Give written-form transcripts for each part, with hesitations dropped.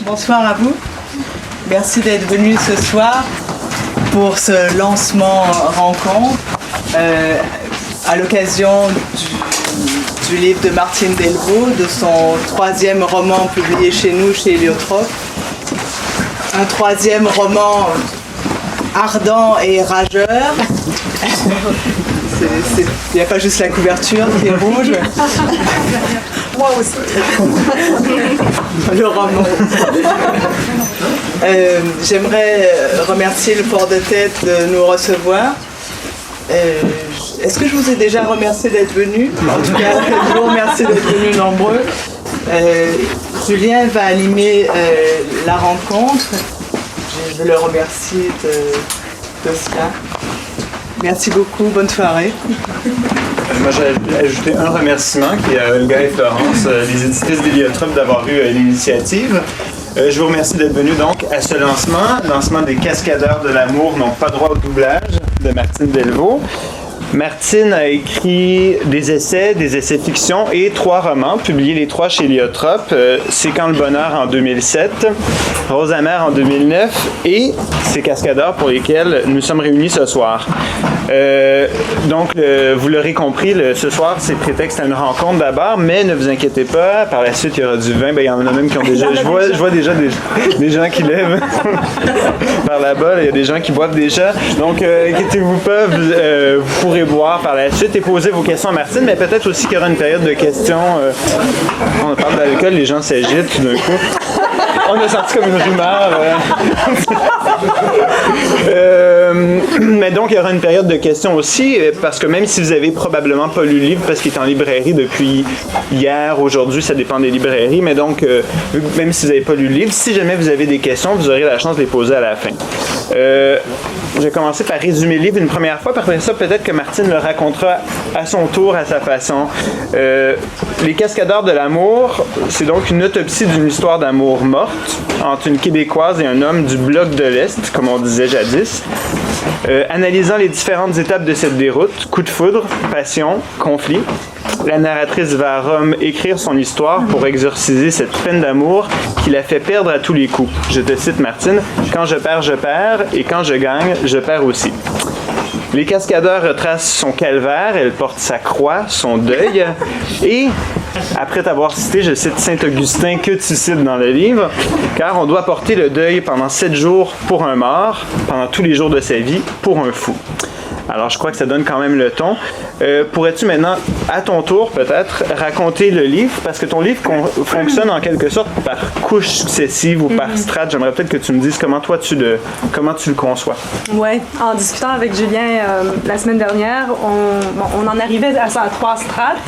Bonsoir à vous. Merci d'être venus ce soir pour ce lancement rencontre à l'occasion du livre de Martine Delvaux, de son troisième roman publié chez nous, chez Héliotrope. Un troisième roman ardent et rageur. Il n'y a pas juste la couverture qui est rouge. Moi aussi. Le roman. J'aimerais remercier le Port de Tête de nous recevoir. Est-ce que je vous ai déjà remercié d'être venus? En tout cas, je vous remercie d'être venus nombreux. Julien va animer la rencontre. Je le remercie de cela. Merci beaucoup, bonne soirée. Moi, j'ai ajouté un remerciement qui est à Olga et Florence, les éditrices d'Héliotrope, d'avoir eu l'initiative. Je vous remercie d'être venus donc à ce lancement des Cascadeurs de l'amour n'ont pas droit au doublage de Martine Delvaux. Martine a écrit des essais fiction et 3 romans, publiés les 3 chez Héliotrope. C'est quand le bonheur en 2007, Rose amère en 2009 et ces Cascadeurs pour lesquels nous sommes réunis ce soir. Donc, vous l'aurez compris, ce soir, c'est prétexte à une rencontre d'abord, mais ne vous inquiétez pas, par la suite, il y aura du vin. Il y en a même qui ont déjà... Je vois déjà des gens qui lèvent par là-bas. Il y a des gens qui boivent déjà. Donc, inquiétez-vous pas, vous pourrez boire par la suite et poser vos questions à Martine, mais peut-être aussi qu'il y aura une période de questions. On parle d'alcool, les gens s'agitent tout d'un coup. On a senti comme une rumeur. Mais donc, il y aura une période de questions aussi, parce que même si vous avez probablement pas lu le livre, parce qu'il est en librairie depuis hier, aujourd'hui, ça dépend des librairies, mais donc, même si vous n'avez pas lu le livre, si jamais vous avez des questions, vous aurez la chance de les poser à la fin. Je vais commencer par résumer le livre une première fois, puis après ça, peut-être que Martine le racontera à son tour, à sa façon. Les Cascadeurs de l'amour, c'est donc une autopsie d'une histoire d'amour morte entre une Québécoise et un homme du bloc de l'Est, comme on disait jadis. Analysant les différentes étapes de cette déroute, coup de foudre, passion, conflit, la narratrice va à Rome écrire son histoire pour exorciser cette peine d'amour qui la fait perdre à tous les coups. Je te cite, Martine, « Quand je perds, et quand je gagne, je perds aussi. » Les Cascadeurs retracent son calvaire, elle porte sa croix, son deuil, et, après t'avoir cité, je cite Saint-Augustin que tu cites dans le livre, car on doit porter le deuil pendant 7 jours pour un mort, pendant tous les jours de sa vie pour un fou. Alors, je crois que ça donne quand même le ton. Pourrais-tu maintenant, à ton tour peut-être, raconter le livre? Parce que ton livre fonctionne en quelque sorte par couches successives ou par strates. J'aimerais peut-être que tu me dises comment tu le conçois. Oui, en discutant avec Julien la semaine dernière, on en arrivait à 3 strates.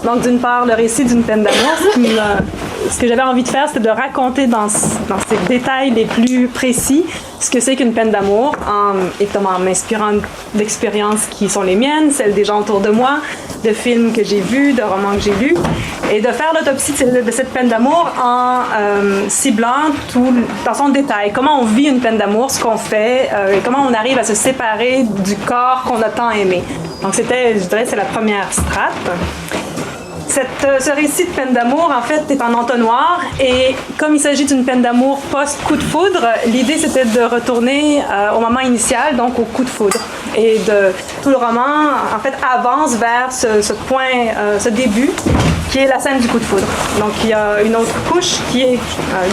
Donc, d'une part, le récit d'une peine d'amour. Ce que j'avais envie de faire, c'était de raconter dans ces détails les plus précis ce que c'est qu'une peine d'amour, évidemment en m'inspirant d'expériences qui sont les miennes, celles des gens autour de moi, de films que j'ai vus, de romans que j'ai lus, et de faire l'autopsie de cette peine d'amour en ciblant tout dans son détail. Comment on vit une peine d'amour, ce qu'on fait, et comment on arrive à se séparer du corps qu'on a tant aimé. Donc je dirais, c'est la première strate. Ce récit de peine d'amour, en fait, est en entonnoir et comme il s'agit d'une peine d'amour post-coup de foudre, l'idée, c'était de retourner au moment initial, donc au coup de foudre. Et tout le roman, en fait, avance vers ce point, ce début, qui est la scène du coup de foudre. Donc, il y a une autre couche qui est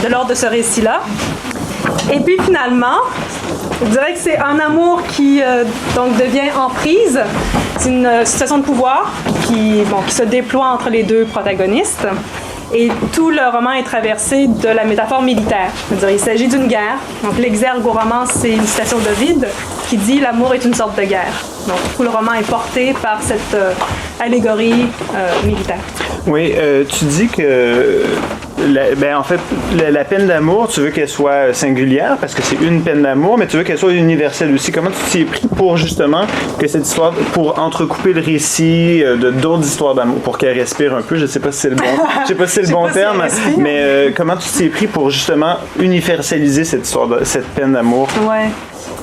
de l'ordre de ce récit-là. Et puis, finalement, je dirais que c'est un amour qui donc devient emprise. C'est une situation de pouvoir qui se déploie entre les deux protagonistes. Et tout le roman est traversé de la métaphore militaire. C'est-à-dire, il s'agit d'une guerre. Donc, l'exergue au roman, c'est une citation d'Ovide qui dit « L'amour est une sorte de guerre ». Donc, tout le roman est porté par cette allégorie militaire. Oui, tu dis que en fait, la peine d'amour, tu veux qu'elle soit singulière parce que c'est une peine d'amour, mais tu veux qu'elle soit universelle aussi. Comment tu t'y es pris pour justement que cette histoire, pour entrecouper le récit de d'autres histoires d'amour, pour qu'elle respire un peu? Je sais pas si c'est le bon, terme, mais comment tu t'y es pris pour justement universaliser cette histoire, cette peine d'amour? Ouais.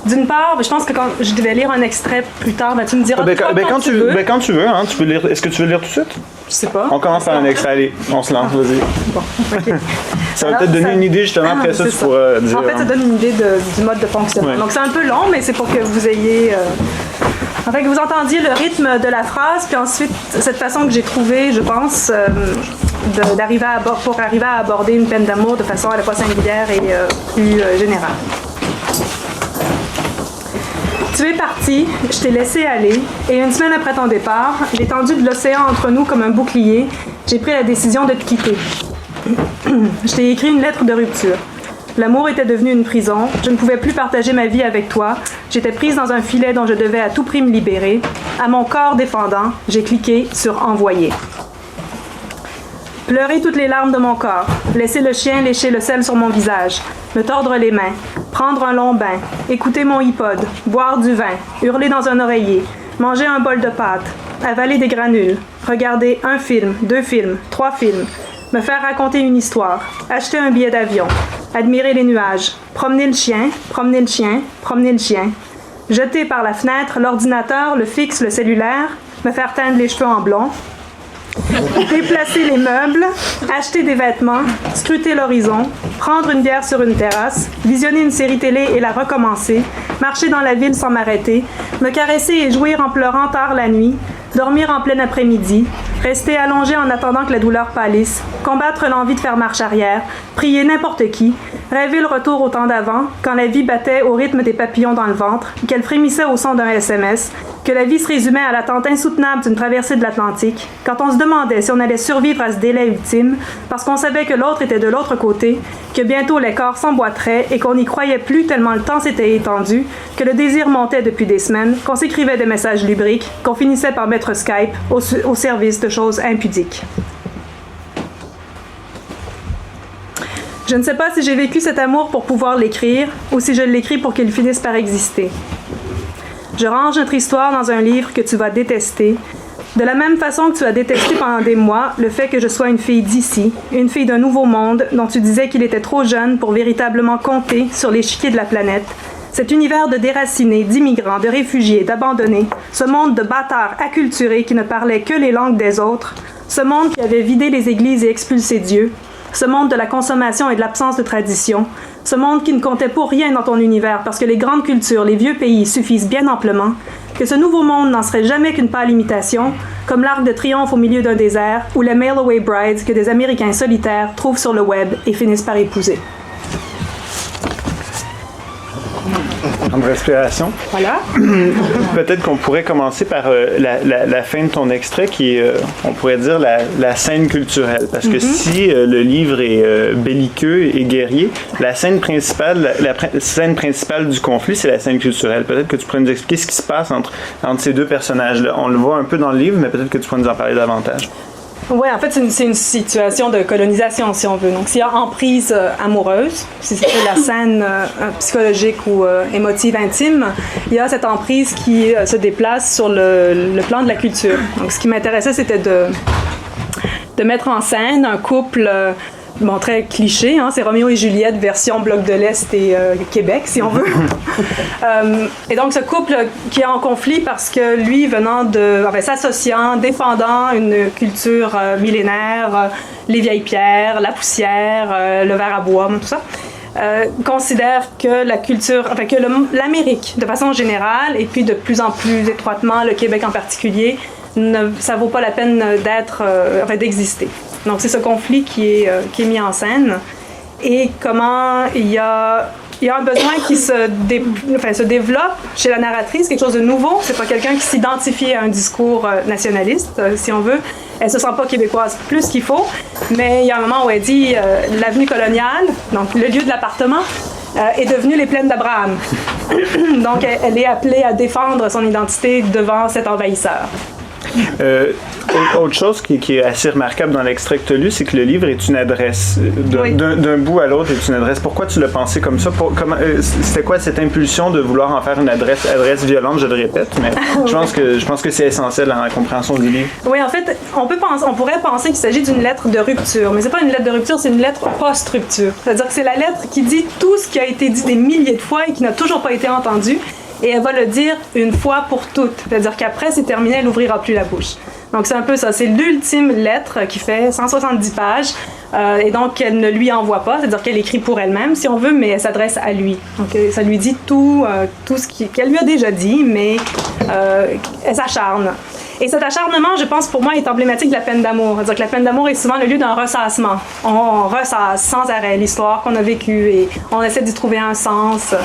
D'une part, je pense que quand je devais lire un extrait plus tard, tu me diras quand tu veux. Quand tu veux, hein, tu peux lire. Est-ce que tu veux lire tout de suite? Je sais pas. On commence par un extrait, allez, on se lance, vas-y. Bon, OK. Ça va peut-être donner une idée, justement, après ça, tu pourras dire. En fait, ça donne une idée du mode de fonctionnement. Ouais. Donc, c'est un peu long, mais c'est pour que vous ayez... En fait, que vous entendiez le rythme de la phrase, puis ensuite, cette façon que j'ai trouvée, je pense, pour arriver à aborder une peine d'amour de façon à la fois singulière et plus générale. Tu es parti, je t'ai laissé aller, et une semaine après ton départ, l'étendue de l'océan entre nous comme un bouclier, j'ai pris la décision de te quitter. Je t'ai écrit une lettre de rupture. L'amour était devenu une prison, je ne pouvais plus partager ma vie avec toi, j'étais prise dans un filet dont je devais à tout prix me libérer. À mon corps défendant, j'ai cliqué sur « Envoyer ». Pleurer toutes les larmes de mon corps, laisser le chien lécher le sel sur mon visage, me tordre les mains, prendre un long bain, écouter mon iPod, boire du vin, hurler dans un oreiller, manger un bol de pâtes, avaler des granules, regarder un film, 2 films, 3 films, me faire raconter une histoire, acheter un billet d'avion, admirer les nuages, promener le chien, promener le chien, promener le chien, jeter par la fenêtre l'ordinateur, le fixe, le cellulaire, me faire teindre les cheveux en blond, déplacer les meubles, acheter des vêtements, scruter l'horizon, prendre une bière sur une terrasse, visionner une série télé et la recommencer, marcher dans la ville sans m'arrêter, me caresser et jouir en pleurant tard la nuit, dormir en plein après-midi, rester allongé en attendant que la douleur pâlisse, combattre l'envie de faire marche arrière, prier n'importe qui, rêver le retour au temps d'avant, quand la vie battait au rythme des papillons dans le ventre, qu'elle frémissait au son d'un SMS, que la vie se résumait à l'attente insoutenable d'une traversée de l'Atlantique, quand on se demandait si on allait survivre à ce délai ultime, parce qu'on savait que l'autre était de l'autre côté, que bientôt les corps s'emboîteraient et qu'on n'y croyait plus tellement le temps s'était étendu, que le désir montait depuis des semaines, qu'on s'écrivait des messages lubriques, qu'on finissait par mettre Skype au service de choses impudiques. Je ne sais pas si j'ai vécu cet amour pour pouvoir l'écrire ou si je l'écris pour qu'il finisse par exister. Je range notre histoire dans un livre que tu vas détester, de la même façon que tu as détesté pendant des mois le fait que je sois une fille d'ici, une fille d'un nouveau monde dont tu disais qu'il était trop jeune pour véritablement compter sur l'échiquier de la planète. Cet univers de déracinés, d'immigrants, de réfugiés, d'abandonnés, ce monde de bâtards acculturés qui ne parlaient que les langues des autres, ce monde qui avait vidé les églises et expulsé Dieu, ce monde de la consommation et de l'absence de tradition, ce monde qui ne comptait pour rien dans ton univers parce que les grandes cultures, les vieux pays suffisent bien amplement, que ce nouveau monde n'en serait jamais qu'une pâle imitation, comme l'Arc de Triomphe au milieu d'un désert ou les mail-away brides que des Américains solitaires trouvent sur le web et finissent par épouser. Grande respiration. Voilà. Peut-être qu'on pourrait commencer par la fin de ton extrait qui est, on pourrait dire, la scène culturelle. Parce que si le livre est belliqueux et guerrier, la scène principale du conflit, c'est la scène culturelle. Peut-être que tu pourrais nous expliquer ce qui se passe entre ces deux personnages-là. On le voit un peu dans le livre, mais peut-être que tu pourrais nous en parler davantage. Oui, en fait, c'est une situation de colonisation, si on veut. Donc, s'il y a emprise amoureuse, si c'est la scène psychologique ou émotive intime, il y a cette emprise qui se déplace sur le plan de la culture. Donc, ce qui m'intéressait, c'était de mettre en scène un couple... très cliché, hein, c'est Roméo et Juliette version Bloc de l'Est et Québec, si on veut. Et donc, ce couple qui est en conflit parce que lui, s'associant, défendant une culture millénaire, les vieilles pierres, la poussière, le verre à bois, tout ça, considère que la culture, l'Amérique, de façon générale, et puis de plus en plus étroitement, le Québec en particulier, ça vaut pas la peine d'exister. Donc, c'est ce conflit qui est mis en scène et comment il y a un besoin qui se développe chez la narratrice, quelque chose de nouveau. C'est pas quelqu'un qui s'identifie à un discours nationaliste, si on veut. Elle se sent pas québécoise plus qu'il faut, mais il y a un moment où elle dit l'avenue coloniale, donc le lieu de l'appartement, est devenue les plaines d'Abraham. Donc, elle est appelée à défendre son identité devant cet envahisseur. autre chose qui est assez remarquable dans l'extrait que tu as lu, c'est que le livre est une adresse. D'un bout à l'autre est une adresse. Pourquoi tu l'as pensé comme ça? C'était quoi cette impulsion de vouloir en faire une adresse violente, je le répète, mais je pense que c'est essentiel dans la compréhension du livre. Oui, en fait, on pourrait penser qu'il s'agit d'une lettre de rupture, mais c'est pas une lettre de rupture, c'est une lettre post-rupture. C'est-à-dire que c'est la lettre qui dit tout ce qui a été dit des milliers de fois et qui n'a toujours pas été entendu, et elle va le dire une fois pour toutes. C'est-à-dire qu'après, c'est terminé, elle n'ouvrira plus la bouche. Donc c'est un peu ça, c'est l'ultime lettre qui fait 170 pages, et donc elle ne lui envoie pas, c'est-à-dire qu'elle écrit pour elle-même, si on veut, mais elle s'adresse à lui. Donc ça lui dit tout ce qu'elle lui a déjà dit, mais elle s'acharne. Et cet acharnement, je pense, pour moi, est emblématique de la peine d'amour. C'est-à-dire que la peine d'amour est souvent le lieu d'un ressassement. On ressasse sans arrêt l'histoire qu'on a vécue et on essaie d'y trouver un sens.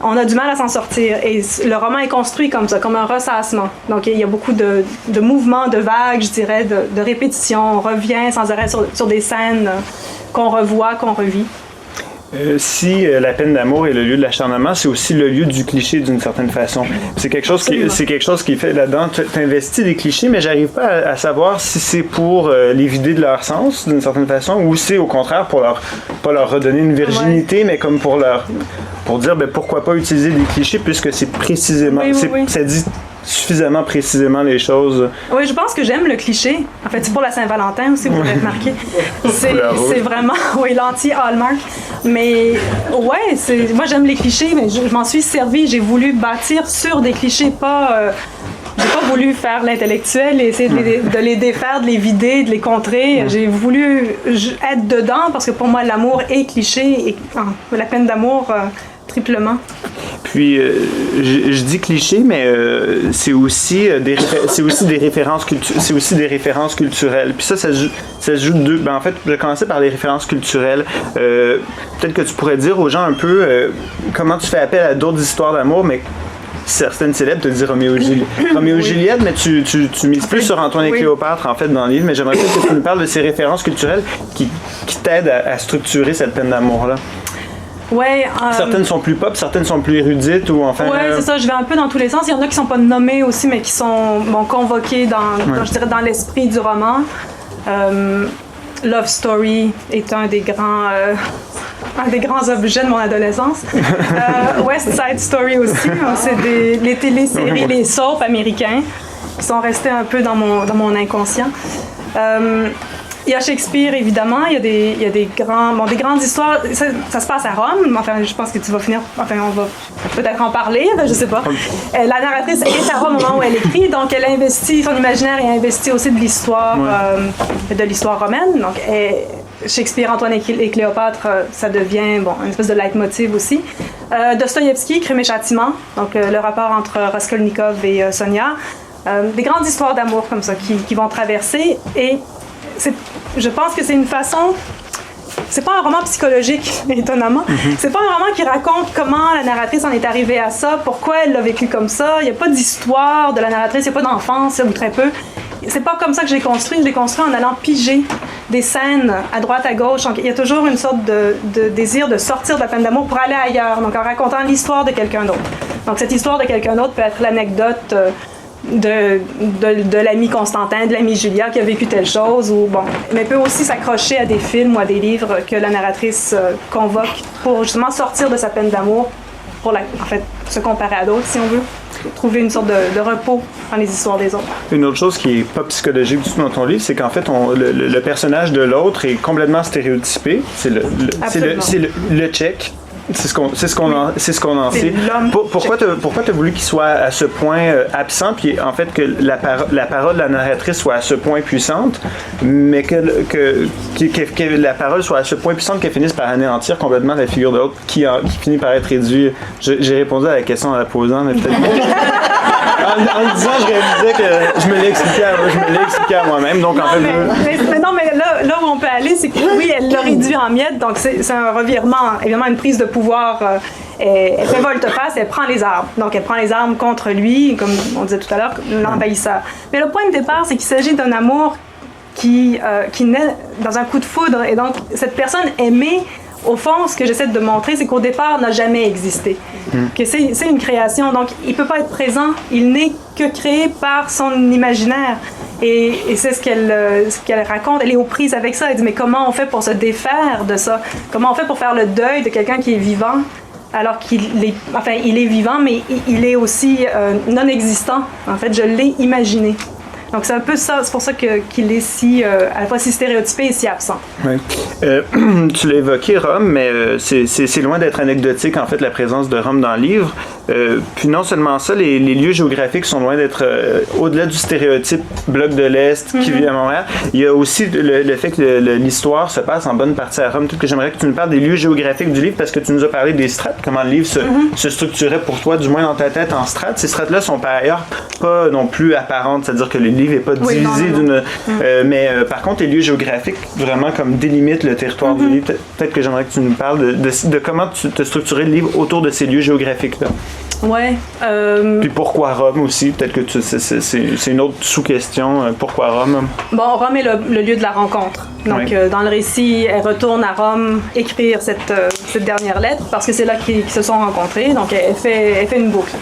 On a du mal à s'en sortir. Et le roman est construit comme ça, comme un ressassement. Donc, il y a beaucoup de mouvements, de vagues, je dirais, de répétitions. On revient sans arrêt sur des scènes qu'on revoit, qu'on revit. Si la peine d'amour est le lieu de l'acharnement, c'est aussi le lieu du cliché d'une certaine façon. C'est quelque chose qui fait là-dedans. Tu investis des clichés, mais j'arrive pas à savoir si c'est pour les vider de leur sens d'une certaine façon ou c'est au contraire pour pas leur redonner une virginité, mais comme pour dire pourquoi pas utiliser des clichés puisque c'est précisément ça dit suffisamment précisément les choses. Oui, je pense que j'aime le cliché. En fait, c'est pour la Saint-Valentin aussi, vous l'avez remarqué. C'est vraiment, l'anti-Hallmark. Mais moi j'aime les clichés, mais je m'en suis servi. J'ai voulu bâtir sur des clichés, j'ai pas voulu faire l'intellectuel et essayer de les défaire, de les vider, de les contrer. J'ai voulu être dedans parce que pour moi, l'amour est cliché et la peine d'amour, triplement. Puis, je dis cliché, mais c'est aussi des références culturelles. Puis ça se joue de deux. En fait, je vais commencer par les références culturelles. Peut-être que tu pourrais dire aux gens un peu comment tu fais appel à d'autres histoires d'amour, mais certaines célèbres te disent Roméo et Juliette, mais tu mises plus sur Antoine et Cléopâtre, en fait, dans le livre. Mais j'aimerais que tu nous parles de ces références culturelles qui t'aident à structurer cette peine d'amour-là. Ouais, certaines sont plus pop, certaines sont plus érudites ou enfin. Ouais, c'est ça. Je vais un peu dans tous les sens. Il y en a qui sont pas nommés aussi, mais qui sont convoqués dans l'esprit du roman. Love Story est un des grands objets de mon adolescence. West Side Story aussi. C'est les téléséries, les soaps américains qui sont restés un peu dans mon inconscient. Il y a Shakespeare, évidemment. Il y a des grandes histoires. Ça se passe à Rome. Enfin, je pense que tu vas finir... Enfin, on va peut-être en parler, je sais pas. La narratrice est à Rome au moment où elle écrit, donc elle investit son imaginaire et investit aussi de l'histoire romaine. Donc, Shakespeare, Antoine et Cléopâtre, ça devient une espèce de leitmotiv aussi. Dostoïevski, Crime et Châtiment, donc le rapport entre Raskolnikov et Sonia. Des grandes histoires d'amour comme ça qui vont traverser et je pense que c'est une façon... C'est pas un roman psychologique, étonnamment. Mm-hmm. C'est pas un roman qui raconte comment la narratrice en est arrivée à ça, pourquoi elle l'a vécu comme ça. Il n'y a pas d'histoire de la narratrice, il n'y a pas d'enfance, ou très peu. C'est pas comme ça que je l'ai construit. Je l'ai construit en allant piger des scènes à droite, à gauche. Donc, il y a toujours une sorte de désir de sortir de la peine d'amour pour aller ailleurs. Donc, en racontant l'histoire de quelqu'un d'autre. Donc, cette histoire de quelqu'un d'autre peut être l'anecdote... de l'ami Constantin, de l'ami Julia qui a vécu telle chose, mais peut aussi s'accrocher à des films ou à des livres que la narratrice convoque pour justement sortir de sa peine d'amour, pour se comparer à d'autres, si on veut, trouver une sorte de repos dans les histoires des autres. Une autre chose qui est pas psychologique du tout dans ton livre, c'est qu'en fait, le personnage de l'autre est complètement stéréotypé. C'est le tchèque. C'est ce qu'on en sait. Pourquoi t'as voulu qu'il soit à ce point absent, puis en fait que la parole de la narratrice soit à ce point puissante, mais que la parole soit à ce point puissante qu'elle finisse par anéantir complètement la figure de l'autre qui finit par être réduite. J'ai répondu à la question en la posant, mais peut-être en le disant, je réalisais que je me l'ai expliqué à moi-même. Donc en fait, mais là où on peut aller, c'est que oui, elle l'a réduit en miettes, donc c'est un revirement, évidemment une prise de pouvoir. Elle fait volte-face, elle prend les armes. Donc elle prend les armes contre lui, comme on disait tout à l'heure, l'envahisseur. Mais le point de départ, c'est qu'il s'agit d'un amour qui naît dans un coup de foudre. Et donc cette personne aimée au fond, ce que j'essaie de montrer, c'est qu'au départ, n'a jamais existé. Que c'est une création, donc il ne peut pas être présent, il n'est que créé par son imaginaire. Et c'est ce qu'elle raconte, elle est aux prises avec ça, elle dit mais comment on fait pour se défaire de ça? Comment on fait pour faire le deuil de quelqu'un qui est vivant alors qu'il est, enfin, il est vivant, mais il est aussi non existant. En fait, je l'ai imaginé. Donc c'est un peu ça, c'est pour ça qu'il est si, à la fois si stéréotypé et si absent. Oui. Tu l'as évoqué, Rome, mais c'est loin d'être anecdotique, en fait, la présence de Rome dans le livre. Puis non seulement ça, les lieux géographiques sont loin d'être au-delà du stéréotype bloc de l'Est qui vit à Montréal. Il y a aussi le fait que l'histoire se passe en bonne partie à Rome. Peut-être que j'aimerais que tu nous parles des lieux géographiques du livre parce que tu nous as parlé des strates, comment le livre se structurait pour toi, du moins dans ta tête, en strates. Ces strates-là sont par ailleurs pas non plus apparentes, c'est-à-dire que le livre n'est pas divisé d'une... mais par contre, les lieux géographiques vraiment comme délimitent le territoire du livre. Peut-être que j'aimerais que tu nous parles de comment tu as structuré le livre autour de ces lieux géographiques-là. Ouais. Puis pourquoi Rome aussi? Peut-être que c'est une autre sous-question. Pourquoi Rome? Bon, Rome est le lieu de la rencontre. Donc, dans le récit, elle retourne à Rome écrire cette dernière lettre parce que c'est là qu'ils se sont rencontrés. Donc, elle fait une boucle.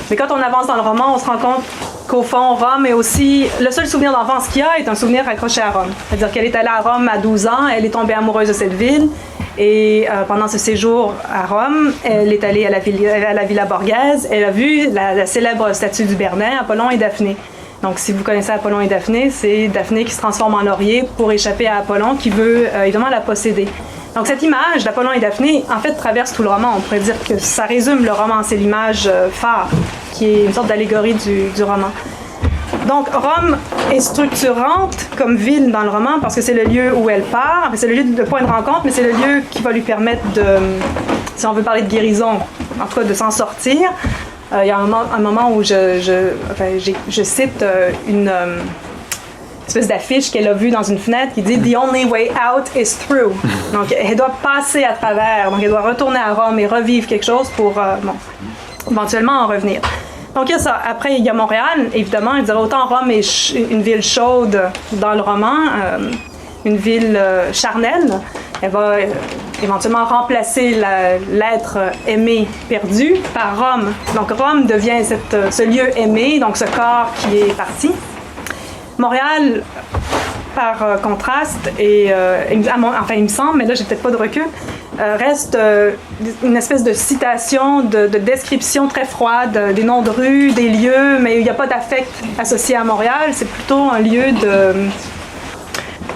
Mais quand on avance dans le roman, on se rend compte qu'au fond, Rome est aussi... Le seul souvenir d'enfance qu'il y a est un souvenir accroché à Rome. C'est-à-dire qu'elle est allée à Rome à 12 ans, elle est tombée amoureuse de cette ville. Et pendant ce séjour à Rome, elle est allée à la Villa Borghese. Elle a vu la célèbre statue du Bernin, Apollon et Daphné. Donc, si vous connaissez Apollon et Daphné, c'est Daphné qui se transforme en laurier pour échapper à Apollon qui veut évidemment la posséder. Donc, cette image d'Apollon et Daphné, en fait, traverse tout le roman. On pourrait dire que ça résume le roman. C'est l'image phare, qui est une sorte d'allégorie du roman. Donc, Rome est structurante comme ville dans le roman parce que c'est le lieu où elle part. C'est le lieu de point de rencontre, mais c'est le lieu qui va lui permettre de, si on veut parler de guérison, en tout cas de s'en sortir. Il y a un moment où je cite une espèce d'affiche qu'elle a vue dans une fenêtre qui dit « The only way out is through ». Donc, elle doit passer à travers. Donc, elle doit retourner à Rome et revivre quelque chose pour, éventuellement en revenir. Donc, il y a ça. Après, il y a Montréal, évidemment. Je dirais autant Rome est une ville chaude dans le roman, une ville charnelle. Elle va éventuellement remplacer l'être aimé perdu par Rome. Donc, Rome devient ce lieu aimé, donc ce corps qui est parti. Montréal, par contraste, et enfin, il me semble, mais là, j'ai peut-être pas de recul, reste une espèce de citation, de description très froide des noms de rues, des lieux, mais il n'y a pas d'affect associé à Montréal. C'est plutôt un lieu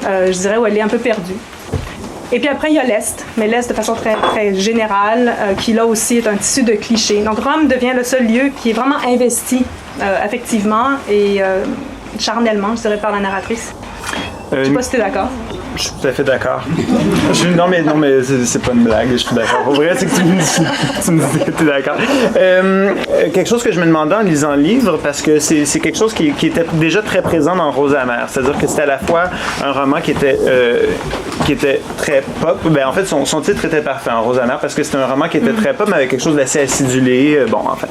je dirais, où elle est un peu perdue. Et puis après, il y a l'Est, mais l'Est de façon très, très générale, qui là aussi est un tissu de clichés. Donc Rome devient le seul lieu qui est vraiment investi affectivement et charnellement, je dirais, par la narratrice. Je sais pas si tu es d'accord. Je suis tout à fait d'accord. Non, mais c'est pas une blague, je suis d'accord. Pour vrai, c'est que tu me dis que tu es d'accord. Quelque chose que je me demandais en lisant le livre, parce que c'est quelque chose qui était déjà très présent dans Rose amère. C'est-à-dire que c'était à la fois un roman qui était très pop. Ben, en fait, son titre était parfait en Rose amère, parce que c'était un roman qui était très pop, mais avec quelque chose d'assez acidulé. Bon, enfin.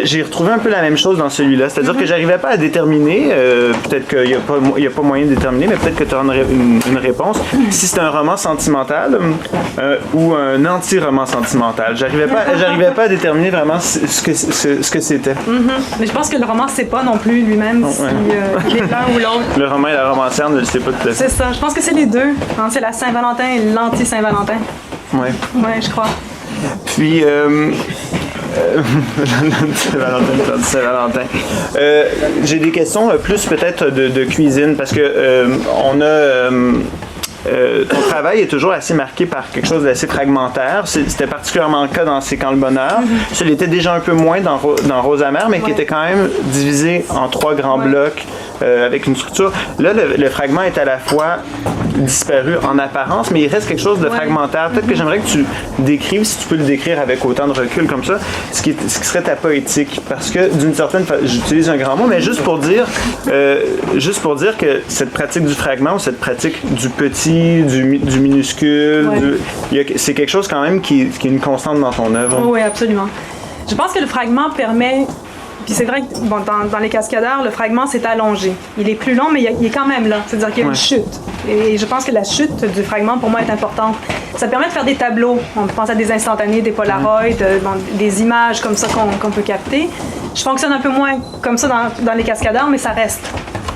J'ai retrouvé un peu la même chose dans celui-là. C'est-à-dire que j'arrivais pas à déterminer, peut-être qu'il n'y a pas moyen de déterminer, mais peut-être que tu as une réponse. Si c'est un roman sentimental ou un anti-roman sentimental. J'arrivais pas à déterminer vraiment ce que c'était. Mais je pense que le roman ne sait pas non plus lui-même si il est l'un ou l'autre. Le roman et la romancière ne le sait pas tout à fait. C'est ça. Je pense que c'est les deux. C'est la Saint-Valentin et l'anti-Saint-Valentin. Oui. Oui, je crois. Puis... Saint-Valentin. J'ai des questions plus peut-être de cuisine parce que ton travail est toujours assez marqué par quelque chose d'assez fragmentaire. C'était particulièrement le cas dans C'est quand le bonheur. Ça l'était déjà un peu moins dans Rose amère, mais qui était quand même divisé en 3 grands blocs avec une structure. Là, le fragment est à la fois disparu en apparence, mais il reste quelque chose de fragmentaire. Peut-être que j'aimerais que tu décrives, si tu peux le décrire avec autant de recul comme ça, ce qui serait ta poétique. Parce que d'une certaine façon, j'utilise un grand mot, mais juste pour dire que cette pratique du fragment ou cette pratique du petit, du minuscule, c'est quelque chose quand même qui est une constante dans ton œuvre. Oui, absolument. Je pense que le fragment permet Puis c'est vrai que bon, dans les cascadeurs, le fragment s'est allongé. Il est plus long, mais il est quand même là. C'est-à-dire qu'il y a une chute. Et je pense que la chute du fragment, pour moi, est importante. Ça permet de faire des tableaux. On pense à des instantanés, des polaroids, des images comme ça qu'on peut capter. Je fonctionne un peu moins comme ça dans les cascadeurs, mais ça reste.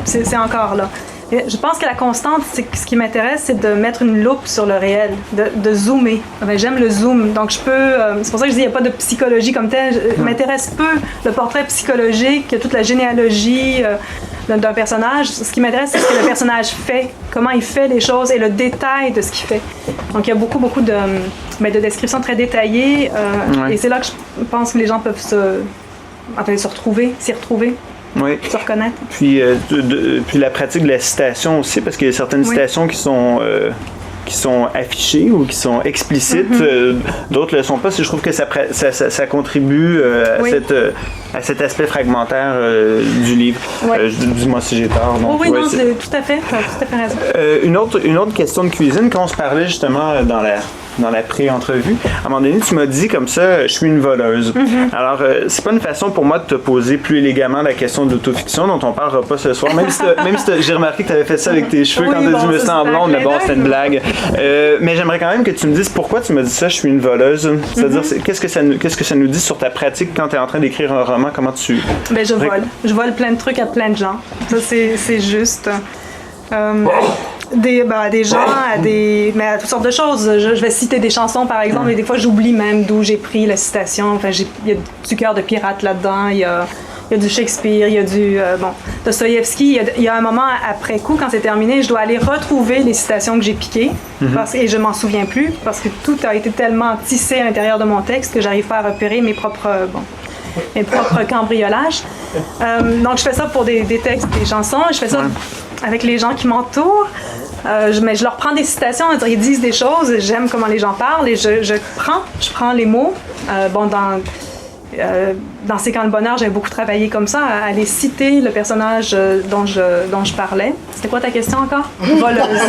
C'est encore là. Et je pense que la constante, ce qui m'intéresse, c'est de mettre une loupe sur le réel, de zoomer. Enfin, j'aime le zoom, donc je peux... c'est pour ça que je dis qu'il n'y a pas de psychologie comme telle. M'intéresse peu le portrait psychologique, toute la généalogie d'un personnage. Ce qui m'intéresse, c'est ce que le personnage fait, comment il fait les choses et le détail de ce qu'il fait. Donc il y a beaucoup de descriptions très détaillées et c'est là que je pense que les gens peuvent s'y retrouver. Oui. Se reconnaître. Puis la pratique de la citation aussi, parce qu'il y a certaines citations qui sont affichées ou qui sont explicites, d'autres ne le sont pas. Je trouve que ça contribue à cet aspect fragmentaire du livre. Dis-moi si j'ai tort. Donc, oui, non, c'est tout à fait. Tu as tout à fait raison. Une autre question de cuisine, quand on se parlait justement dans la pré-entrevue, à un moment donné, tu m'as dit comme ça, je suis une voleuse. Alors, c'est pas une façon pour moi de te poser plus élégamment la question de l'autofiction dont on parlera pas ce soir, même si j'ai remarqué que tu avais fait ça avec tes cheveux quand tu as dit « me sens blonde », mais bon, c'était une blague. Mais j'aimerais quand même que tu me dises pourquoi tu m'as dit ça, je suis une voleuse. C'est-à-dire, qu'est-ce que ça nous dit sur ta pratique quand tu es en train d'écrire un roman? Comment tu... Ben, je vole. Je vole plein de trucs à plein de gens. Ça, c'est juste... des gens, mais à toutes sortes de choses. Je vais citer des chansons, par exemple, et des fois, j'oublie même d'où j'ai pris la citation. Enfin, il y a du Cœur de pirate là-dedans, il y a du Shakespeare, il y a du Dostoïevski. Il y a un moment après coup, quand c'est terminé, je dois aller retrouver les citations que j'ai piquées, et je m'en souviens plus, parce que tout a été tellement tissé à l'intérieur de mon texte que j'arrive pas à repérer mes propres cambriolages. Donc, je fais ça pour des textes, des chansons, je fais ça avec les gens qui m'entourent. Mais je leur prends des citations, ils disent des choses, j'aime comment les gens parlent et je prends les mots. Dans C'est quand le bonheur, j'avais beaucoup travaillé comme ça, à aller citer le personnage dont je parlais. C'était quoi ta question encore? Voleuse.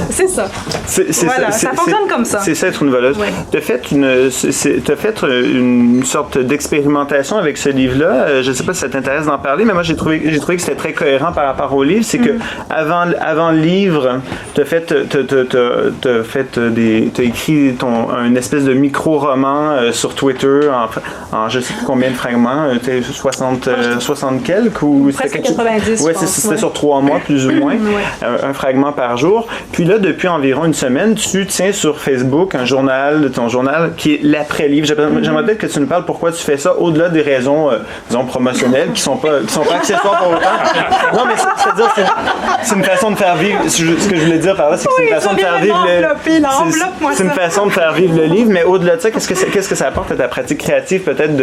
C'est ça. Ça fonctionne comme ça. C'est ça, être une voleuse. Ouais. Tu as fait une sorte d'expérimentation avec ce livre-là. Je ne sais pas si ça t'intéresse d'en parler, mais moi, j'ai trouvé que c'était très cohérent par rapport au livre. C'est que avant le livre, tu as écrit une espèce de micro-roman sur Twitter en je sais plus combien de fragments, 60 quelques ou presque 90. Oui, c'était sur 3 mois plus ou moins, un fragment par jour. Puis là, depuis environ une semaine, tu tiens sur Facebook ton journal qui est l'après-livre. J'aimerais peut-être que tu nous parles pourquoi tu fais ça au-delà des raisons, disons, promotionnelles qui sont pas accessoires pour autant. Non, mais c'est-à-dire, c'est une façon de faire vivre. Ce que je voulais dire par là, c'est que c'est une façon de faire vivre c'est une façon de faire vivre le livre, mais au-delà de ça, qu'est-ce que ça apporte à ta pratique créative, peut-être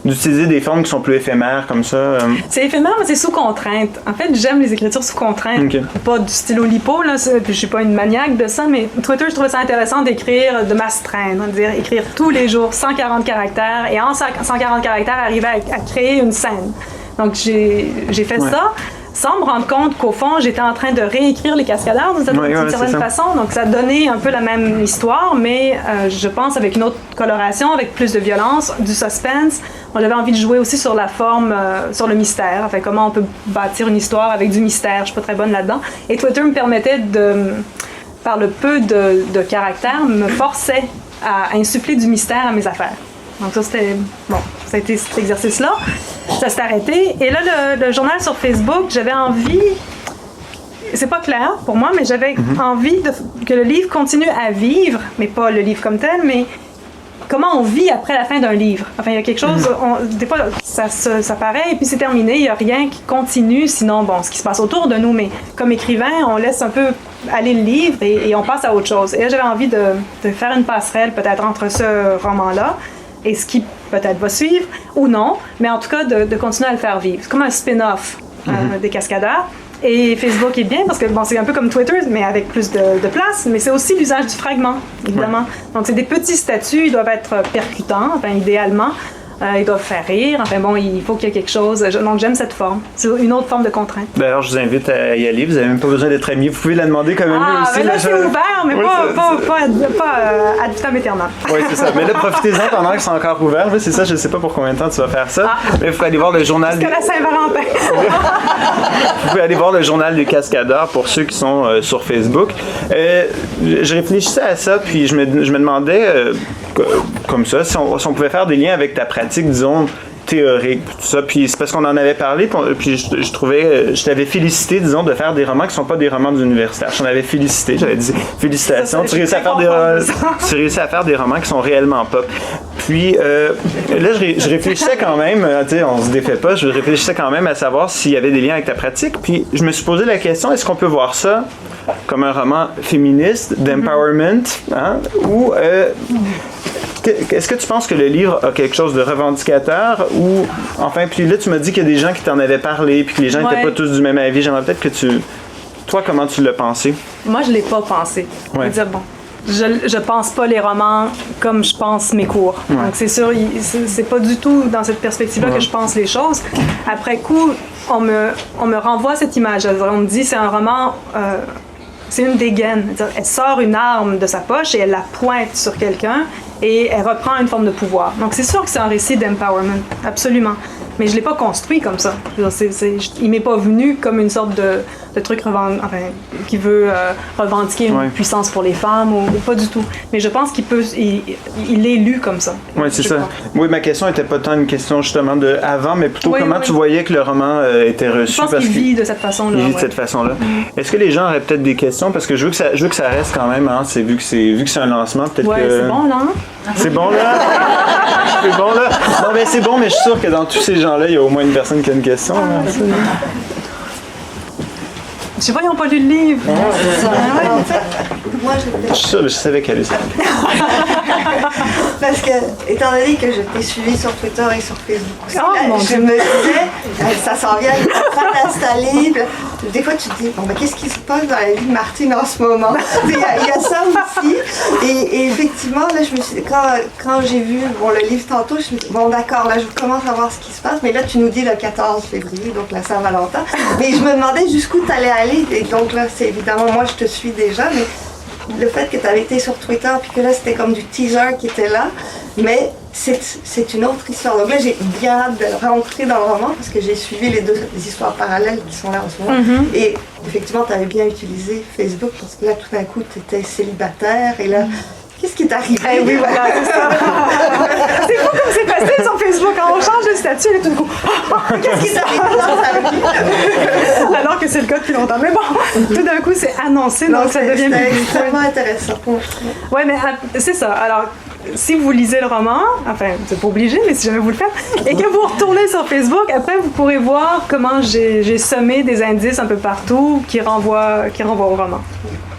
d'utiliser des formes qui sont plus éphémères comme ça? C'est éphémère, mais c'est sous contrainte. En fait, j'aime les écritures sous contrainte. Okay. Pas du stylo lipo, là, puis je suis pas une maniaque de ça, mais Twitter, je trouvais ça intéressant d'écrire, de m'astreindre, dire écrire tous les jours 140 caractères, et en 140 caractères, arriver à créer une scène. Donc, j'ai fait ça, sans me rendre compte qu'au fond, j'étais en train de réécrire les cascadeurs d'une certaine façon. Donc, ça donnait un peu la même histoire, mais je pense avec une autre coloration, avec plus de violence, du suspense. Moi, j'avais envie de jouer aussi sur la forme, sur le mystère. Enfin, comment on peut bâtir une histoire avec du mystère. Je suis pas très bonne là-dedans. Et Twitter me permettait par le peu de caractères, me forçait à insuffler du mystère à mes affaires. Donc ça, ça a été cet exercice-là. Ça s'est arrêté. Et là, le journal sur Facebook, j'avais envie... C'est pas clair pour moi, mais j'avais envie que le livre continue à vivre, mais pas le livre comme tel, mais comment on vit après la fin d'un livre. Enfin, il y a quelque chose... des fois, ça paraît, et puis c'est terminé. Il n'y a rien qui continue, sinon, ce qui se passe autour de nous, mais comme écrivain, on laisse un peu aller le livre et on passe à autre chose. Et là, j'avais envie de faire une passerelle, peut-être, entre ce roman-là et ce qui peut-être va suivre, ou non, mais en tout cas de continuer à le faire vivre. C'est comme un spin-off des cascadeurs. Et Facebook est bien parce que c'est un peu comme Twitter, mais avec plus de place, mais c'est aussi l'usage du fragment, évidemment. Donc c'est des petits statuts, ils doivent être percutants, idéalement. ils doivent faire rire. Enfin bon, il faut qu'il y ait quelque chose. Donc j'aime cette forme. C'est une autre forme de contrainte. D'ailleurs, je vous invite à y aller. Vous n'avez même pas besoin d'être amis. Vous pouvez la demander comme ami aussi. Mais là, c'est ouvert, mais oui, pas ad vitam aeternam. Oui, c'est ça. Mais là, profitez-en pendant qu'ils sont encore ouverts. C'est ça, je ne sais pas pour combien de temps tu vas faire ça. Mais il faut aller voir le journal. Jusqu'à la Saint-Valentin. Vous pouvez aller voir le journal des cascadeurs pour ceux qui sont sur Facebook. Je réfléchissais à ça, puis je me demandais, comme ça, si on pouvait faire des liens avec ta pratique, disons, théorique, tout ça. Puis c'est parce qu'on en avait parlé, puis je t'avais félicité, disons, de faire des romans qui ne sont pas des romans d'universitaire. Je t'en avais félicité, j'avais dit félicitations, tu réussis à faire des romans qui sont réellement pop. Puis là, je réfléchissais quand même, tu sais, on se défait pas, je réfléchissais quand même à savoir s'il y avait des liens avec ta pratique. Puis je me suis posé la question, est-ce qu'on peut voir ça comme un roman féministe, d'empowerment, hein, ou est-ce que tu penses que le livre a quelque chose de revendicateur ou, enfin, puis là, tu m'as dit qu'il y a des gens qui t'en avaient parlé puis que les gens n'étaient pas tous du même avis. J'aimerais peut-être que toi, comment tu l'as pensé? Moi, je l'ai pas pensé. Je veux dire, bon, je pense pas les romans comme je pense mes cours. Donc, c'est sûr, c'est pas du tout dans cette perspective-là que je pense les choses. Après coup, on me renvoie cette image. On me dit, c'est un roman... c'est une dégaine. Elle sort une arme de sa poche et elle la pointe sur quelqu'un et elle reprend une forme de pouvoir. Donc c'est sûr que c'est un récit d'empowerment, absolument. Mais je ne l'ai pas construit comme ça. Il m'est pas venu comme une sorte de truc qui veut revendiquer une puissance pour les femmes ou pas du tout. Mais je pense il est lu comme ça. Oui, c'est ça. Oui, ma question n'était pas tant une question justement de avant, mais plutôt comment tu voyais que le roman était reçu. Je pense qu'il vit de cette façon-là. Il vit de cette façon-là. Est-ce que les gens auraient peut-être des questions? Parce que je veux que ça reste quand même, hein, vu que c'est un lancement, peut-être que... c'est bon, là. C'est bon, là? C'est bon, là? Non, mais c'est bon, mais je suis sûr que dans tous ces gens-là, il y a au moins une personne qui a une question. Je sais pas, ils n'ont pas lu le livre. En fait, moi, je savais qu'elle allait ça. Parce que, étant donné que je t'ai suivi sur Twitter et sur Facebook aussi, je me disais, ça s'en vient, il est en train d'installer. Des fois, tu te dis, bon, ben, qu'est-ce qui se passe dans la vie de Martine en ce moment? Il y a ça aussi. Et effectivement, là, je me suis, quand j'ai vu le livre tantôt, je me suis dit, bon, d'accord, là, je commence à voir ce qui se passe. Mais là, tu nous dis le 14 février, donc la Saint-Valentin. Mais je me demandais jusqu'où tu allais aller. Et donc là, c'est évidemment, moi, je te suis déjà, mais le fait que tu avais été sur Twitter, puis que là, c'était comme du teaser qui était là, mais c'est une autre histoire. Donc là, j'ai bien hâte de rentrer dans le roman, parce que j'ai suivi les deux histoires parallèles qui sont là en ce moment. Et effectivement, tu avais bien utilisé Facebook, parce que là, tout d'un coup, tu étais célibataire, et là... Qu'est-ce qui est arrivé? Oui, voilà, c'est ça. C'est fou comme c'est facile sur Facebook. Quand on change de statut, et tout d'un coup, qu'est-ce qui t'arrive dans sa vie? Alors que c'est le cas depuis longtemps. Mais bon, tout d'un coup, c'est annoncé, donc ça devient extrêmement intéressant. Oui, mais c'est ça. Alors, si vous lisez le roman, enfin, vous n'êtes pas obligé, mais si jamais vous le faites, et que vous retournez sur Facebook, après, vous pourrez voir comment j'ai semé des indices un peu partout qui renvoient au roman.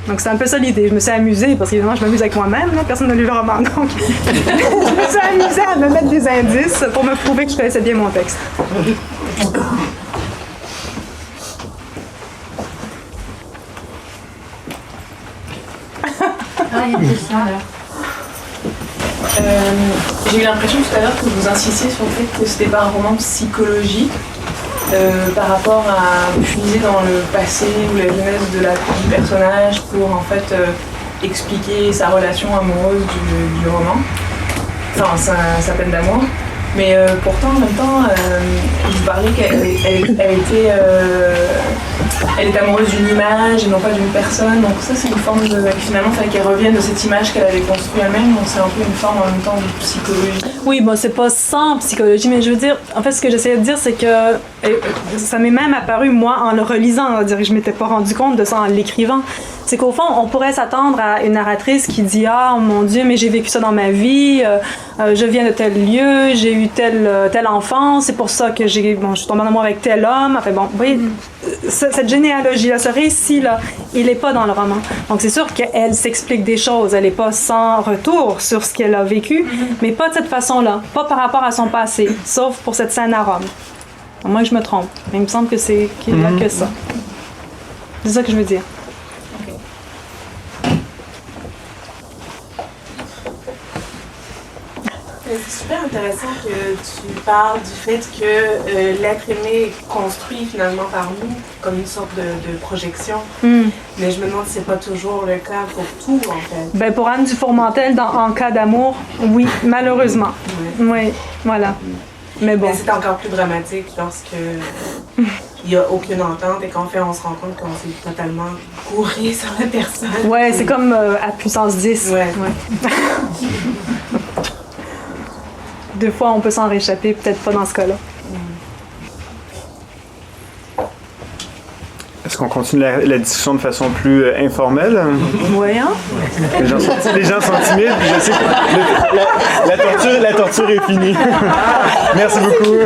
Donc c'est un peu ça l'idée. Je me suis amusée, parce qu'évidemment je m'amuse avec moi-même, là. Personne n'a lu le roman, donc je me suis amusée à me mettre des indices pour me prouver que je connaissais bien mon texte. Il y a une question là. J'ai eu l'impression tout à l'heure que vous insistiez sur le fait que c'était pas un roman psychologique. Par rapport à puiser dans le passé ou la jeunesse du personnage pour en fait expliquer sa relation amoureuse du roman, enfin sa peine d'amour. Mais pourtant en même temps, vous parlez elle était amoureuse d'une image et non pas d'une personne, donc ça c'est une forme de... Finalement, il fallait qu'elle revienne de cette image qu'elle avait construite elle-même, donc c'est un peu une forme en même temps de psychologie. Oui, bon, c'est pas sans psychologie, mais je veux dire, en fait, ce que j'essayais de dire, c'est que ça m'est même apparu, moi, en le relisant, on va dire que je m'étais pas rendu compte de ça en l'écrivant. C'est qu'au fond, on pourrait s'attendre à une narratrice qui dit « Ah, oh, mon Dieu, mais j'ai vécu ça dans ma vie, je viens de tel lieu, j'ai eu telle enfance, c'est pour ça que je suis tombée en amour avec tel homme. » Enfin bon, vous voyez, cette généalogie-là, ce récit-là, il n'est pas dans le roman. Donc c'est sûr qu'elle s'explique des choses, elle n'est pas sans retour sur ce qu'elle a vécu, mais pas de cette façon-là, pas par rapport à son passé, sauf pour cette scène à Rome. À moins que je me trompe, mais il me semble qu'il n'y a que ça. C'est ça que je veux dire. C'est super intéressant que tu parles du fait que l'être aimé est construit finalement par nous, comme une sorte de projection. Mais je me demande si c'est pas toujours le cas pour tout, en fait. Ben, pour Anne Dufourmentel, en cas d'amour, oui, malheureusement. Oui, voilà. Mais bon. Mais c'est encore plus dramatique lorsque il n'y a aucune entente et qu'en fait on se rend compte qu'on s'est totalement couré sur la personne. Ouais, c'est comme à puissance 10. Ouais. Deux fois, on peut s'en réchapper, peut-être pas dans ce cas-là. Est-ce qu'on continue la discussion de façon plus informelle? Oui, hein? Les gens sont timides, puis je sais que la torture est finie. Merci beaucoup.